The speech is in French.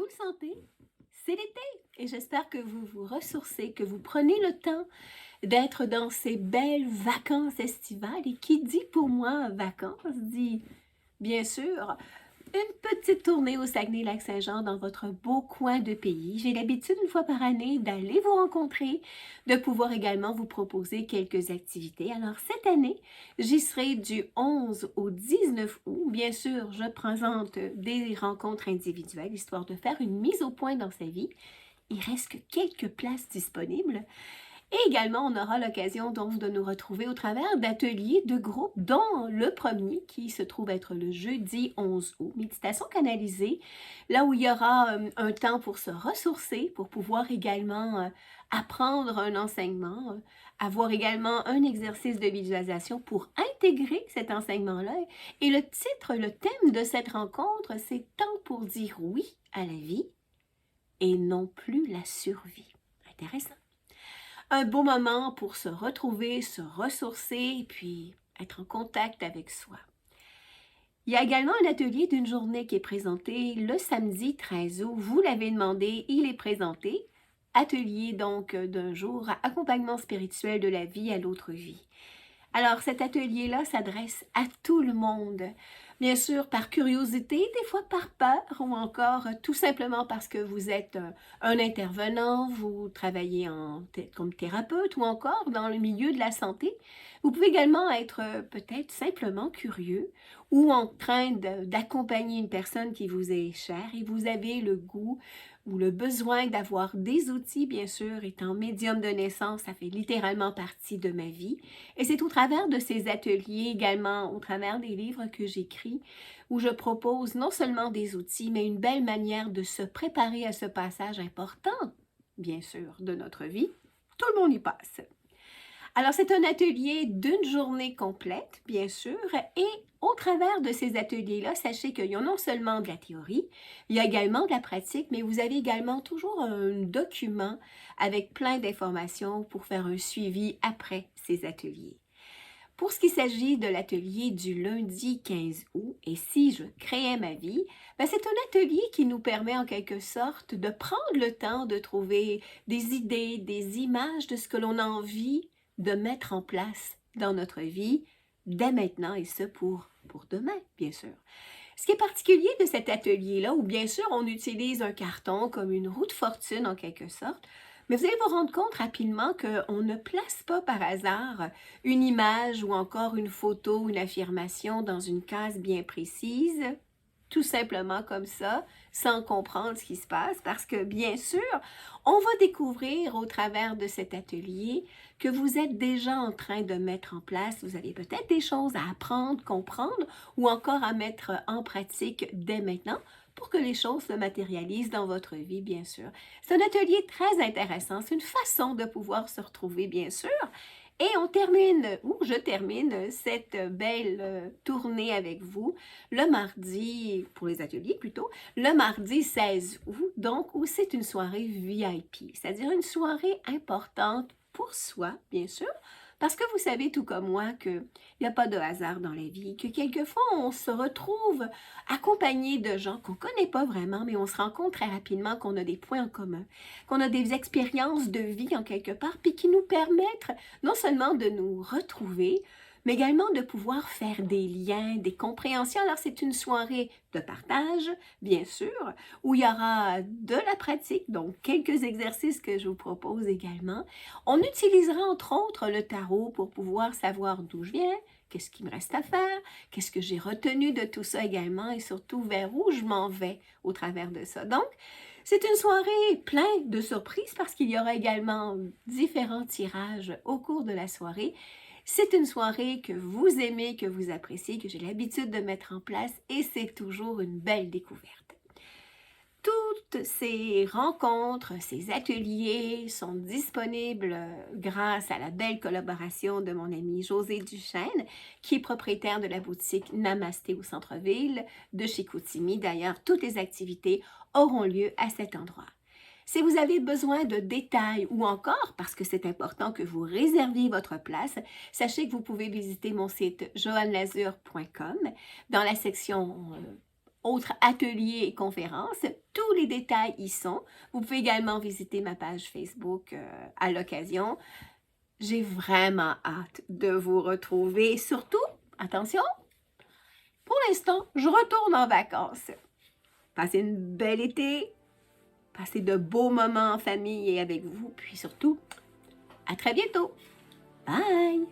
le sentez, c'est l'été et j'espère que vous vous ressourcez, que vous prenez le temps d'être dans ces belles vacances estivales. Et qui dit pour moi vacances, dit bien sûr une petite tournée au Saguenay-Lac-Saint-Jean dans votre beau coin de pays. J'ai l'habitude une fois par année d'aller vous rencontrer, de pouvoir également vous proposer quelques activités. Alors cette année, j'y serai du 11 au 19 août. Bien sûr, je présente des rencontres individuelles, histoire de faire une mise au point dans sa vie. Il reste que quelques places disponibles. Et également, on aura l'occasion donc de nous retrouver au travers d'ateliers de groupe, dont le premier qui se trouve être le jeudi 11 août, méditation canalisée, là où il y aura un temps pour se ressourcer, pour pouvoir également apprendre un enseignement, avoir également un exercice de visualisation pour intégrer cet enseignement-là. Et le titre, le thème de cette rencontre, c'est « Temps pour dire oui à la vie et non plus la survie ». Intéressant. Un beau moment pour se retrouver, se ressourcer et puis être en contact avec soi. Il y a également un atelier d'une journée qui est présenté le samedi 13 août. Vous l'avez demandé, il est présenté. Atelier donc d'un jour, accompagnement spirituel de la vie à l'autre vie. Alors cet atelier-là s'adresse à tout le monde. Bien sûr, par curiosité, des fois par peur ou encore tout simplement parce que vous êtes un intervenant, vous travaillez comme thérapeute ou encore dans le milieu de la santé. Vous pouvez également être peut-être simplement curieux ou en train d'accompagner une personne qui vous est chère et vous avez le goût ou le besoin d'avoir des outils, bien sûr, étant médium de naissance, ça fait littéralement partie de ma vie. Et c'est au travers de ces ateliers, également au travers des livres que j'écris, où je propose non seulement des outils, mais une belle manière de se préparer à ce passage important, bien sûr, de notre vie. Tout le monde y passe. Alors, c'est un atelier d'une journée complète, bien sûr, et au travers de ces ateliers-là, sachez qu'il y a non seulement de la théorie, il y a également de la pratique, mais vous avez également toujours un document avec plein d'informations pour faire un suivi après ces ateliers. Pour ce qui s'agit de l'atelier du lundi 15 août, et si je créais ma vie, c'est un atelier qui nous permet en quelque sorte de prendre le temps de trouver des idées, des images de ce que l'on a envie de mettre en place dans notre vie dès maintenant et ce pour demain, bien sûr. Ce qui est particulier de cet atelier-là, où bien sûr on utilise un carton comme une roue de fortune en quelque sorte, mais vous allez vous rendre compte rapidement qu'on ne place pas par hasard une image ou encore une photo ou une affirmation dans une case bien précise, tout simplement comme ça, sans comprendre ce qui se passe, parce que bien sûr, on va découvrir au travers de cet atelier que vous êtes déjà en train de mettre en place, vous avez peut-être des choses à apprendre, comprendre ou encore à mettre en pratique dès maintenant pour que les choses se matérialisent dans votre vie, bien sûr. C'est un atelier très intéressant, c'est une façon de pouvoir se retrouver, bien sûr. Et on termine, ou je termine cette belle tournée avec vous le mardi, pour les ateliers plutôt, le mardi 16 août, donc où c'est une soirée VIP, c'est-à-dire une soirée importante pour soi, bien sûr, parce que vous savez tout comme moi qu'il n'y a pas de hasard dans la vie, que quelquefois on se retrouve accompagné de gens qu'on ne connaît pas vraiment, mais on se rend compte très rapidement qu'on a des points en commun, qu'on a des expériences de vie en quelque part, puis qui nous permettent non seulement de nous retrouver, mais également de pouvoir faire des liens, des compréhensions. Alors, c'est une soirée de partage, bien sûr, où il y aura de la pratique, donc quelques exercices que je vous propose également. On utilisera entre autres le tarot pour pouvoir savoir d'où je viens, qu'est-ce qu'il me reste à faire, qu'est-ce que j'ai retenu de tout ça également et surtout vers où je m'en vais au travers de ça. Donc, c'est une soirée pleine de surprises parce qu'il y aura également différents tirages au cours de la soirée. C'est une soirée que vous aimez, que vous appréciez, que j'ai l'habitude de mettre en place et c'est toujours une belle découverte. Toutes ces rencontres, ces ateliers sont disponibles grâce à la belle collaboration de mon amie Josée Duchesne, qui est propriétaire de la boutique Namasté au centre-ville de Chicoutimi. D'ailleurs, toutes les activités auront lieu à cet endroit. Si vous avez besoin de détails ou encore, parce que c'est important que vous réserviez votre place, sachez que vous pouvez visiter mon site joannelazur.com dans la section autres ateliers et conférences. Tous les détails y sont. Vous pouvez également visiter ma page Facebook à l'occasion. J'ai vraiment hâte de vous retrouver. Et surtout, attention, pour l'instant, je retourne en vacances. Passez une belle été. Passez de beaux moments en famille et avec vous. Puis surtout, à très bientôt. Bye!